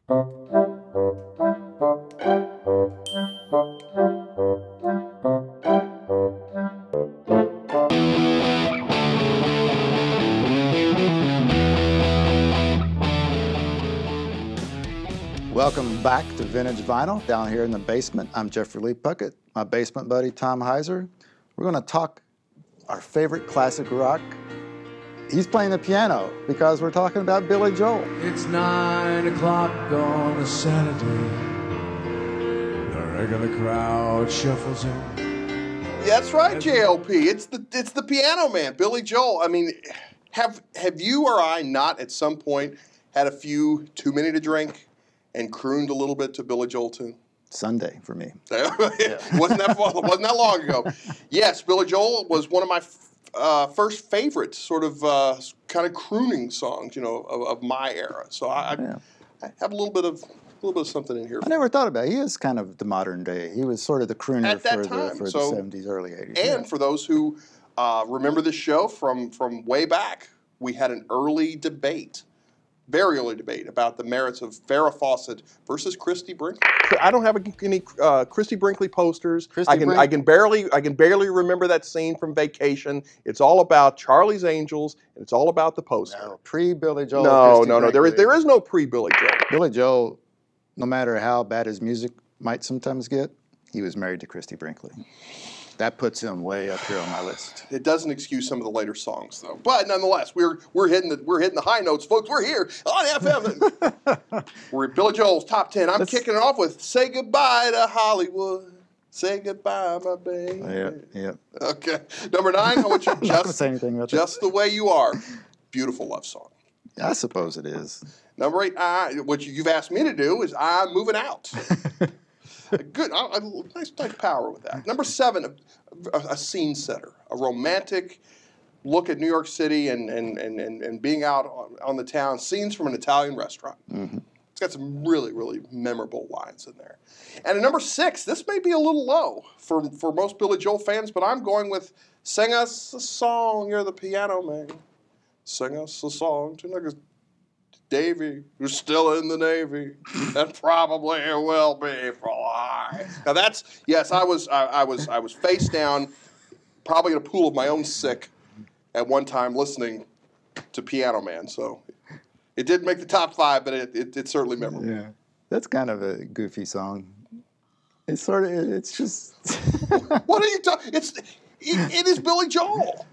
Welcome back to Vintage Vinyl down here in the basement. I'm Jeffrey Lee Puckett, my basement buddy Tom Heiser. We're going to talk our favorite classic rock. He's playing the piano because we're talking about Billy Joel. It's 9 o'clock on a Saturday. The regular crowd shuffles in. That's right, JLP. It's the Piano Man, Billy Joel. I mean, have you or I not at some point had a few too many to drink and crooned a little bit to Billy Joel tune? Sunday for me. wasn't that long ago? Yes, Billy Joel was one of my first favorite sort of kind of crooning songs, you know, of my era. So I have a little bit of something in here. I never thought about it. He is kind of the modern day. He was sort of the crooner at that for time. the 70s, early 80s. And for those who remember this show from way back, we had an early debate. Very early debate about the merits of Farrah Fawcett versus Christy Brinkley. I don't have any Christy Brinkley posters. I can barely remember that scene from Vacation. It's all about Charlie's Angels, and it's all about the poster. No, pre-Billy Joel. No. There is no pre-Billy Joel. Billy Joel, no matter how bad his music might sometimes get, he was married to Christy Brinkley. That puts him way up here on my list. It doesn't excuse some of the later songs, though. But nonetheless, we're hitting the high notes, folks. We're here on FM. We're at Billy Joel's Top 10. I'm kicking it off with "Say Goodbye to Hollywood." Say goodbye, my baby. Yeah. Okay. Number 9. I want you just the way you are. Beautiful love song. I suppose it is. Number 8. What you've asked me to do is "I'm Moving Out." Good, nice power with that. Number 7, a scene setter, a romantic look at New York City and being out on the town. Scenes from an Italian restaurant. Mm-hmm. It's got some really, really memorable lines in there. And at number 6, this may be a little low for most Billy Joel fans, but I'm going with "Sing Us a Song, You're the Piano Man. Sing us a song tonight." Davy, who's still in the Navy, and probably will be for life. Now that's, yes, I was face down, probably in a pool of my own sick at one time listening to Piano Man. So it did make the top 5, but it's certainly memorable. Yeah, that's kind of a goofy song. It's just. What are you talking? It is Billy Joel.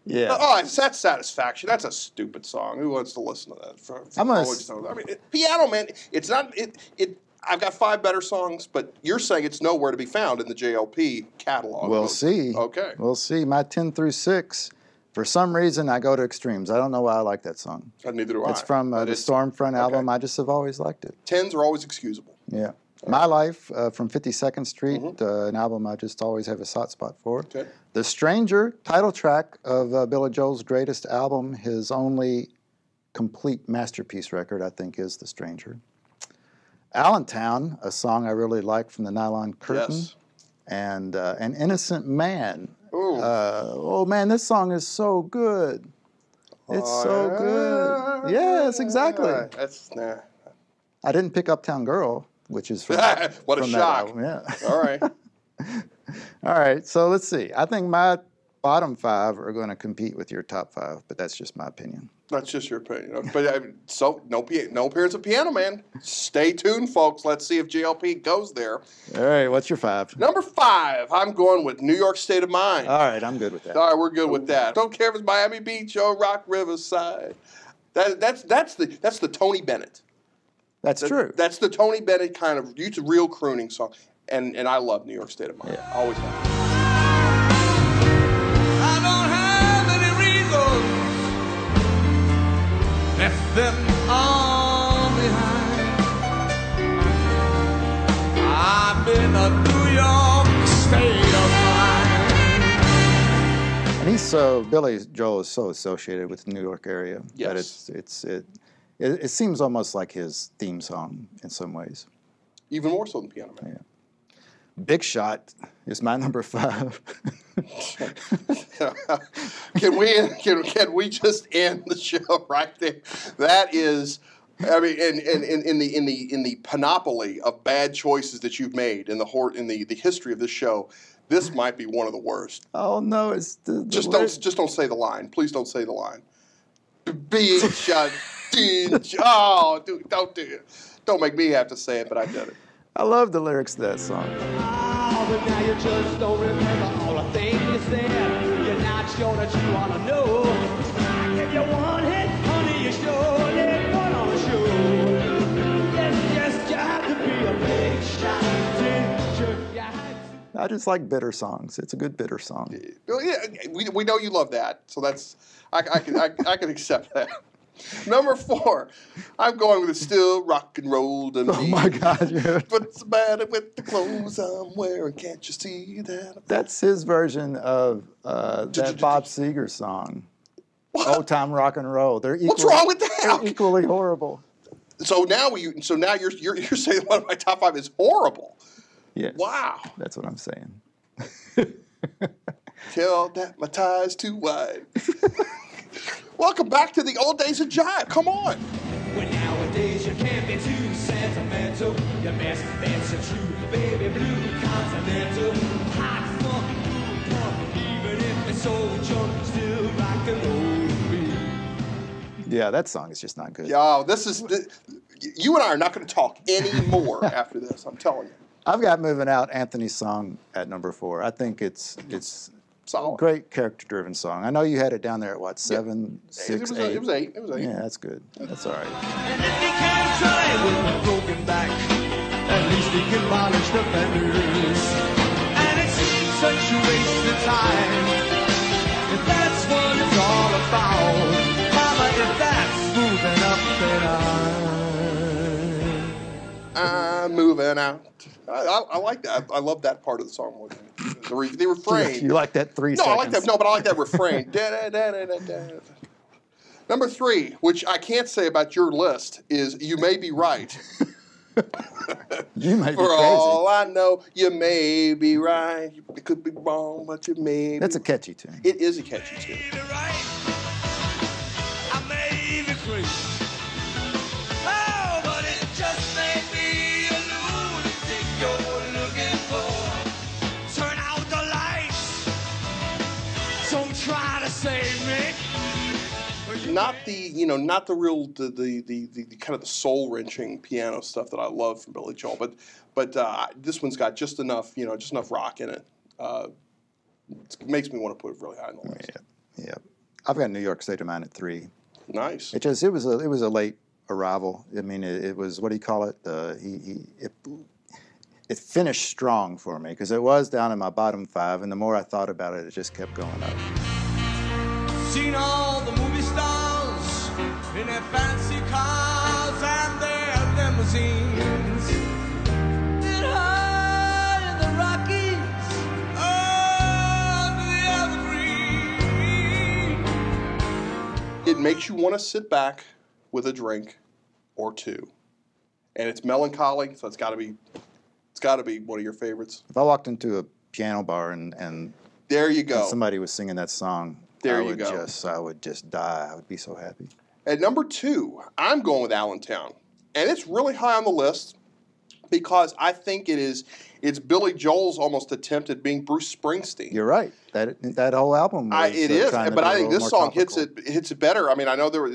Yeah. Oh, that's Satisfaction. That's a stupid song. Who wants to listen to that? Piano Man. It's not. I've got 5 better songs, but you're saying it's nowhere to be found in the JLP catalog. We'll see. Okay. We'll see. My 10 through 6. For some reason, I go to extremes. I don't know why I like that song. Neither do I. It's from the Stormfront album. I just have always liked it. 10s are always excusable. Yeah. My Life from 52nd Street, an album I just always have a soft spot for. Okay. The Stranger, title track of Billy Joel's greatest album, his only complete masterpiece record, I think, is The Stranger. Allentown, a song I really like from the Nylon Curtain. Yes. And An Innocent Man. Oh, man, this song is so good. It's so good. Yes, exactly. I didn't pick Uptown Girl, which is from what a shock. Album. Yeah. All right. All right, so let's see. I think my bottom 5 are going to compete with your top 5, but that's just my opinion. That's just your opinion. But so no appearance of Piano Man. Stay tuned, folks. Let's see if JLP goes there. All right, what's your 5? Number 5, I'm going with New York State of Mind. All right, I'm good with that. All right, we're good with that. Don't care if it's Miami Beach or Rock Riverside. That's the Tony Bennett. That's true. That's the Tony Bennett kind of, it's a real crooning song. And I love New York State of Mind. Yeah. Always have. I don't have any reasons, left them all behind. I'm in a New York State of Mind. And Billy Joel is so associated with the New York area that it seems almost like his theme song in some ways. Even more so than Piano Man. Yeah. Big Shot is my number 5. Can we just end the show right there? That is I mean, and in the panoply of bad choices that you've made in the history of this show, this might be one of the worst. Oh no, it's Just don't say the line. Please don't say the line. Big shot. Oh, dude, don't do it. Don't make me have to say it, but I did it. I love the lyrics to that song. Oh, but now you just don't remember all the things you said. You're not sure that you want to know. If you want it, honey, you surely put on a show. Yes, you have to be a big shot. I just like bitter songs. It's a good bitter song. Yeah, we know you love that, so that's I can accept that. Number 4, I'm going with Still Rock and Roll to Me. Oh my God! Yeah. What's the matter with the clothes I'm wearing? Can't you see that? That's his version of that Bob Seger song. What? Old Time Rock and Roll. What's wrong with that? They're equally horrible. So now you're saying one of my top 5 is horrible. Yes. Wow. That's what I'm saying. Tell that my tie's too wide. Welcome back to the old days of jive. Come on. When nowadays you can't be too sentimental. Your best bet's a true baby blue continental. Hot funk, blue punk, even if it's old junk, still rock and roll to me. Yeah, that song is just not good. Yo, you and I are not going to talk anymore after this. I'm telling you. I've got Moving Out, Anthony's song at number 4. I think it's Solid. a great character-driven song. I know you had it down there at what, 7, 6, 8? It was 8. Yeah, that's good. That's all right. And if he can't drive with a broken back, at least he can polish the fenders. And it seems such a waste of time, if that's what it's all about. Mama, if that's moving up, then I'm moving out. I like that. I love that part of the song more than the refrain. You like that 3 No, seconds? I like that. No, but I like that refrain. Da, da, da, da, da, da. Number 3, which I can't say about your list, is You May Be Right. You may be For crazy. all I know, you may be right. You could be wrong, but you may That's be a catchy tune. It is a catchy tune. I may be crazy. Oh, but it just may be a lunatic you're looking for. Turn out the lights. Don't try to save me. Not the real the kind of the soul wrenching piano stuff that I love from Billy Joel, but this one's got just enough rock in it. It makes me want to put it really high on the list. Yeah. I've got New York State of Mind at 3. Nice. It was a late arrival. I mean, it was, what do you call it? It finished strong for me because it was down in my bottom 5, and the more I thought about it, it just kept going up. Seen all the movie stars in their fancy cars and their limousines. Been high in the Rockies, under the evergreen. It makes you want to sit back with a drink or two, and it's melancholy, so it's got to be one of your favorites. If I walked into a piano bar and There you go. somebody was singing that song, There I you would go. I would just die. I would be so happy. At number 2, I'm going with Allentown. And it's really high on the list because I think it's Billy Joel's almost attempt at being Bruce Springsteen. You're right. That whole album was It is, trying to but be a I think little this more song hits topical. it better. I mean, I know there was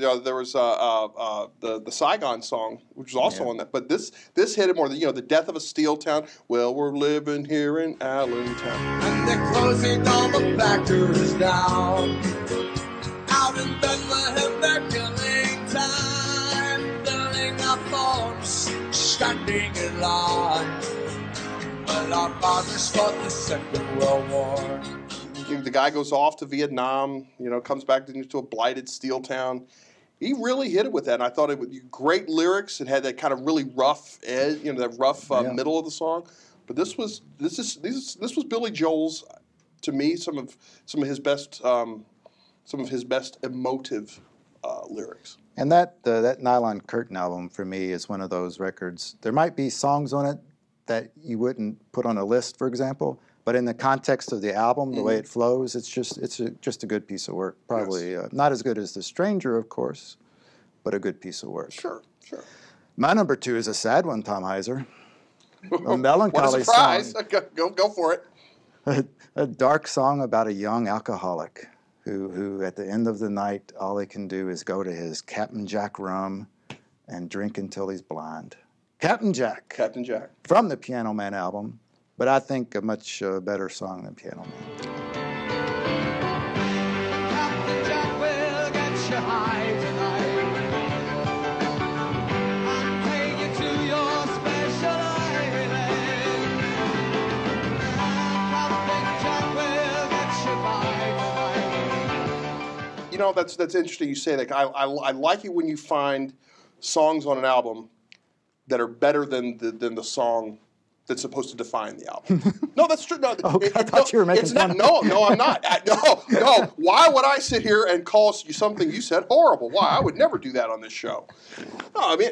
the Saigon song, which was also on that, but this hit it more. The Death of a Steel Town. Well, we're living here in Allentown. And they're closing all the factories down. Out in Bethlehem, they're killing time, building up farms, standing in line. But our fathers fought the Second World War. The guy goes off to Vietnam, comes back into a blighted steel town. He really hit it with that, and I thought it was great lyrics. It had that kind of really rough edge, that rough middle of the song. But this was Billy Joel's, to me, some of his best emotive lyrics. And that Nylon Curtain album for me is one of those records. There might be songs on it that you wouldn't put on a list, for example, but in the context of the album, the way it flows, it's just a good piece of work. Probably not as good as The Stranger, of course, but a good piece of work. Sure, sure. My number 2 is a sad one, Tom Heiser. A What a melancholy surprise. song. Go for it. A dark song about a young alcoholic who at the end of the night, all he can do is go to his Captain Jack rum and drink until he's blind. Captain Jack. Captain Jack. From the Piano Man album, but I think a much better song than Piano Man. Captain Jack will get you high tonight. I'm taking you to your special island. Captain Jack will get you by tonight. You know, that's interesting you say that. I like it when you find songs on an album that are better than the song that's supposed to define the album. No, that's true. No, I thought you were making fun of No, I'm not. No. Why would I sit here and call you something you said horrible? Why? I would never do that on this show. No, I mean,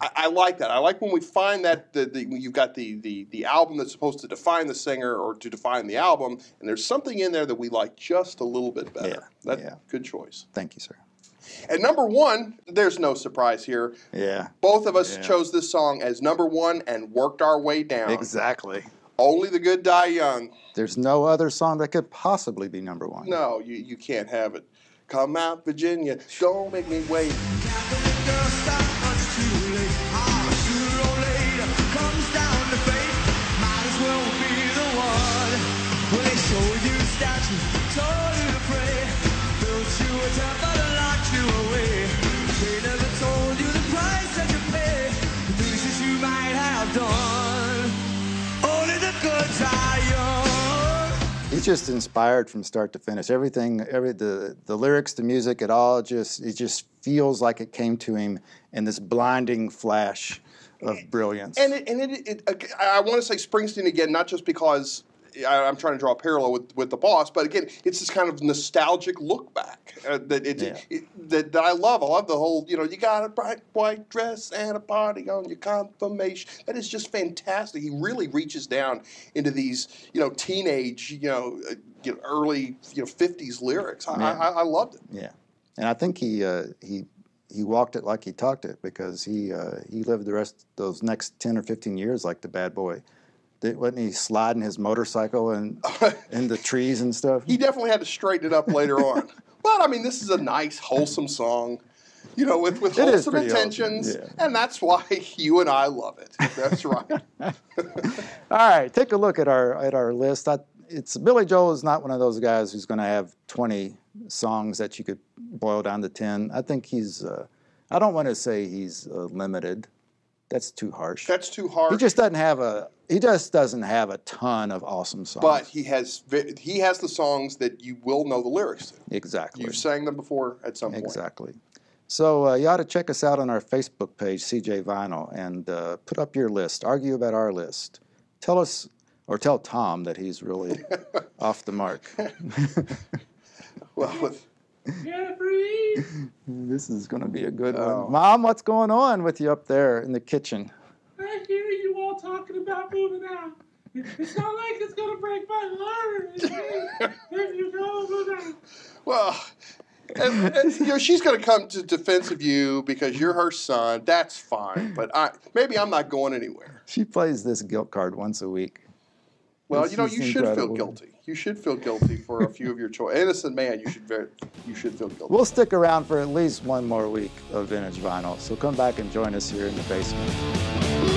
I like that. I like when we find that you've got the album that's supposed to define the singer or to define the album, and there's something in there that we like just a little bit better. Yeah. Good choice. Thank you, sir. And number 1, there's no surprise here. Yeah. Both of us chose this song as number 1 and worked our way down. Exactly. Only the Good Die Young. There's no other song that could possibly be number 1. No, you can't have it. Come out, Virginia. Don't make me wait. He's just inspired from start to finish. Everything, the lyrics, the music, it just feels like it came to him in this blinding flash of brilliance. And I want to say Springsteen again, not just because I'm trying to draw a parallel with the Boss, but again, it's this kind of nostalgic look back that I love. I love the whole, you got a bright white dress and a party on your confirmation. That is just fantastic. He really reaches down into these, teenage, early, 50s lyrics. I loved it. Yeah, and I think he walked it like he talked it, because he lived the rest of those next 10 or 15 years like the bad boy. Wasn't he sliding his motorcycle in the trees and stuff? He definitely had to straighten it up later on. But, I mean, this is a nice, wholesome song, with wholesome intentions. Yeah. And that's why you and I love it. That's right. All right, take a look at our list. Billy Joel is not one of those guys who's going to have 20 songs that you could boil down to 10. I think I don't want to say he's limited. That's too harsh. That's too harsh. He just doesn't have a ton of awesome songs. But he has the songs that you will know the lyrics to. Exactly. You've sang them before at some point. Exactly. So you ought to check us out on our Facebook page, CJ Vinyl, and put up your list. Argue about our list. Tell us, or tell Tom that he's really off the mark. Well, Jeffrey! This is going to be a good one. Mom, what's going on with you up there in the kitchen? I hear you all talking about moving out. It's not like it's going to break my heart if you go move out. well, and, she's going to come to defense of you because you're her son. That's fine. But maybe I'm not going anywhere. She plays this guilt card once a week. Well, This you is should feel incredible. guilty. You should feel guilty for a few of your choice. Innocent man, you should feel guilty. We'll stick around for at least one more week of Vintage Vinyl, so come back and join us here in the basement.